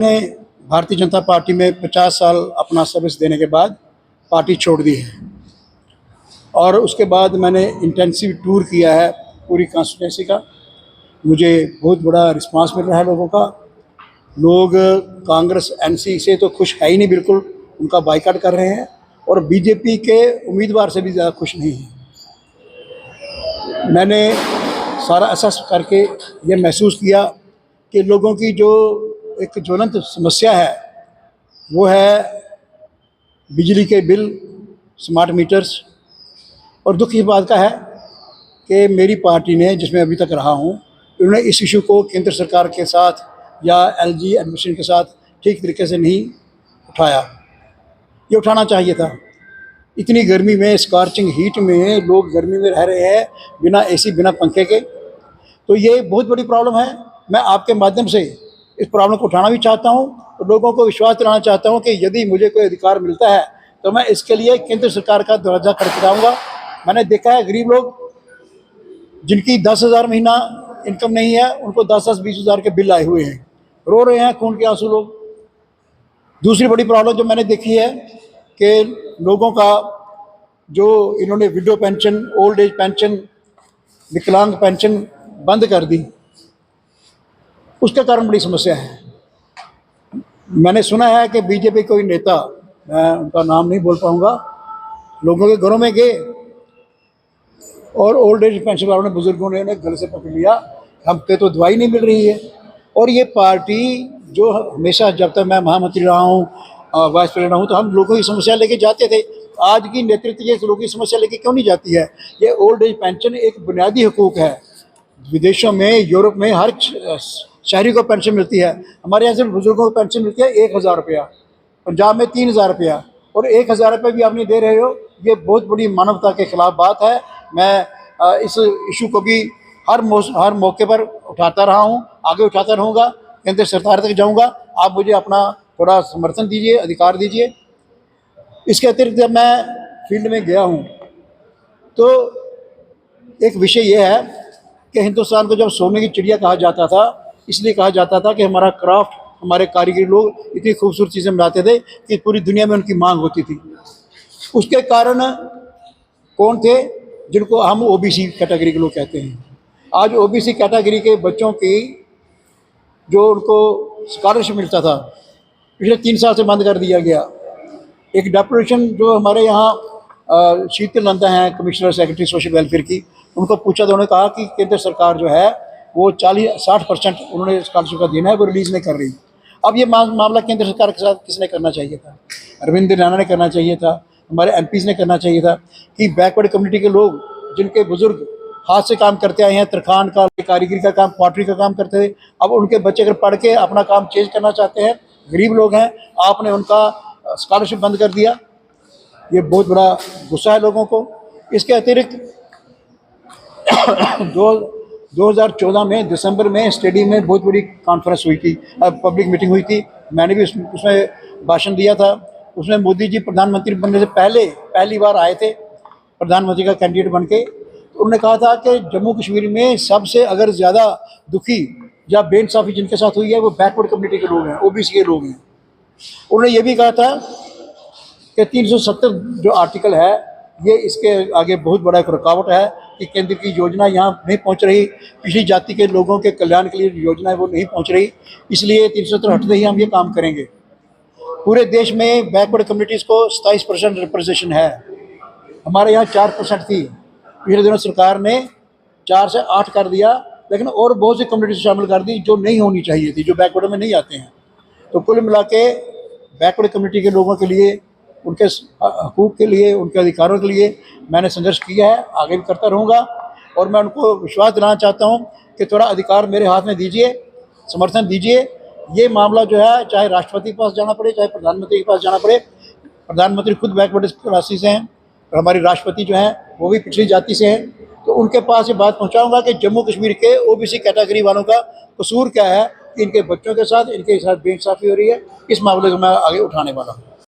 ने भारतीय जनता पार्टी में 50 साल अपना सर्विस देने के बाद पार्टी छोड़ दी है और उसके बाद मैंने इंटेंसिव टूर किया है पूरी कॉन्स्टिट्यूंसी का। मुझे बहुत बड़ा रिस्पांस मिल रहा है लोगों का। लोग कांग्रेस एनसी से तो खुश है ही नहीं, बिल्कुल उनका बाइकआउट कर रहे हैं और बीजेपी के उम्मीदवार से भी ज़्यादा खुश नहीं हैं। मैंने सारा असेस करके ये महसूस किया कि लोगों की जो एक ज्वलंत समस्या है वो है बिजली के बिल, स्मार्ट मीटर्स। और दुख इस बात का है कि मेरी पार्टी ने, जिसमें अभी तक रहा हूँ, उन्होंने इस इशू को केंद्र सरकार के साथ या एलजी एडमिनिस्ट्रेशन के साथ ठीक तरीके से नहीं उठाया। ये उठाना चाहिए था। इतनी गर्मी में, स्कॉर्चिंग हीट में लोग गर्मी में रह रहे हैं बिना एसी, बिना पंखे के। तो ये बहुत बड़ी प्रॉब्लम है। मैं आपके माध्यम से इस प्रॉब्लम को उठाना भी चाहता हूँ और लोगों को विश्वास दिलाना चाहता हूँ कि यदि मुझे कोई अधिकार मिलता है तो मैं इसके लिए केंद्र सरकार का दरवाज़ा खटखटाऊंगा। मैंने देखा है गरीब लोग जिनकी 10,000 महीना इनकम नहीं है, उनको 10-20 हज़ार के बिल आए हुए हैं, रो रहे हैं खून के आंसू लोग। दूसरी बड़ी प्रॉब्लम जो मैंने देखी है कि लोगों का जो इन्होंने window pension, old age pension, विकलांग पेंशन बंद कर दी, उसके कारण बड़ी समस्या है। मैंने सुना है कि बीजेपी कोई नेता, मैं उनका नाम नहीं बोल पाऊंगा, लोगों के घरों में गए और ओल्ड एज पेंशन वालों ने, बुजुर्गों ने गले से पकड़ लिया, हम पे तो दवाई नहीं मिल रही है। और ये पार्टी जो हमेशा, जब तक मैं महामंत्री रहा हूँ, वाइस प्रेसिडेंट हूँ, तो हम लोगों की समस्या लेके जाते थे। आज की नेतृत्व ये लोगों की समस्या लेके क्यों नहीं जाती है? ये ओल्ड एज पेंशन एक बुनियादी हुकूक है। विदेशों में, यूरोप में हर शहरी को पेंशन मिलती है। हमारे यहाँ से बुजुर्गों को पेंशन मिलती है 1,000 रुपया, पंजाब में 3,000 रुपया, और 1,000 रुपये भी आप नहीं दे रहे हो। ये बहुत बड़ी मानवता के खिलाफ बात है। मैं इस इशू को भी हर मौके पर उठाता रहा हूँ, आगे उठाता रहूँगा, केंद्र सरकार तक जाऊँगा। आप मुझे अपना थोड़ा समर्थन दीजिए, अधिकार दीजिए। इसके अतिरिक्त जब मैं फील्ड में गया हूँ तो एक विषय ये है कि हिंदुस्तान को जब सोने की चिड़िया कहा जाता था, इसलिए कहा जाता था कि हमारा क्राफ्ट, हमारे कारीगर लोग इतनी खूबसूरत चीज़ें बनाते थे कि पूरी दुनिया में उनकी मांग होती थी। उसके कारण कौन थे? जिनको हम ओबीसी कैटेगरी के लोग कहते हैं। आज ओबीसी कैटेगरी के बच्चों की जो उनको स्कॉलरशिप मिलता था, पिछले 3 साल से बंद कर दिया गया। एक डेपुटेशन जो हमारे यहाँ शीतल नंदा हैं, कमिश्नर सेक्रेटरी सोशल वेलफेयर की, उनको पूछा तो उन्होंने कहा कि केंद्र सरकार जो है वो 40-60% उन्होंने स्कॉलरशिप का देना है, वो रिलीज़ नहीं कर रही। अब ये मामला केंद्र सरकार के साथ किसने करना चाहिए था? अरविंद रैना ने करना चाहिए था, हमारे एमपीज़ ने करना चाहिए था कि बैकवर्ड कम्युनिटी के लोग, जिनके बुजुर्ग हाथ से काम करते आए हैं, तरखान का, कारीगरी का काम, पॉटरी का काम करते थे, अब उनके बच्चे अगर पढ़ के अपना काम चेंज करना चाहते हैं, गरीब लोग हैं, आपने उनका स्कॉलरशिप बंद कर दिया। ये बहुत बड़ा गुस्सा है लोगों को। इसके अतिरिक्त 2014 में दिसंबर में स्टेडियम में बहुत बड़ी कॉन्फ्रेंस हुई थी, पब्लिक मीटिंग हुई थी। मैंने भी उसमें भाषण दिया था। उसमें मोदी जी प्रधानमंत्री बनने से पहली बार आए थे प्रधानमंत्री का कैंडिडेट बन के। तो उन्होंने कहा था कि जम्मू कश्मीर में सबसे अगर ज़्यादा दुखी या बेइंसाफ़ी जिनके साथ हुई है वो बैकवर्ड कम्युनिटी के लोग हैं, ओबीसी के लोग हैं। उन्होंने ये भी कहा था कि 370 जो आर्टिकल है, ये इसके आगे बहुत बड़ा एक रुकावट है कि केंद्र की योजना यहाँ नहीं पहुँच रही, पिछड़ी जाति के लोगों के कल्याण के लिए योजना है वो नहीं पहुँच रही, इसलिए 370 हटते ही हम ये काम करेंगे। पूरे देश में बैकवर्ड कम्युनिटीज़ को 27% रिप्रेजेंटेशन है, हमारे यहाँ 4% थी। पिछले दिनों सरकार ने 4 से 8 कर दिया, लेकिन और बहुत सी कम्युनिटीज शामिल कर दी जो नहीं होनी चाहिए थी, जो बैकवर्ड में नहीं आते हैं। तो कुल मिला के बैकवर्ड कम्युनिटी के लोगों के लिए, उनके हकूक़ के लिए, उनके अधिकारों के लिए मैंने संघर्ष किया है, आगे भी करता रहूँगा। और मैं उनको विश्वास दिलाना चाहता हूँ कि थोड़ा अधिकार मेरे हाथ में दीजिए, समर्थन दीजिए। ये मामला जो है, चाहे राष्ट्रपति के पास जाना पड़े, चाहे प्रधानमंत्री के पास जाना पड़े, प्रधानमंत्री खुद बैकवर्ड क्लासी से हैं और हमारी राष्ट्रपति जो हैं वो भी पिछड़ी जाति से हैं, तो उनके पास ये बात पहुँचाऊँगा कि जम्मू कश्मीर के ओबीसी कैटेगरी वालों का कसूर क्या है कि इनके बच्चों के साथ, इनके साथ बेइंसाफ़ी हो रही है। इस मामले को मैं आगे उठाने वाला हूँ।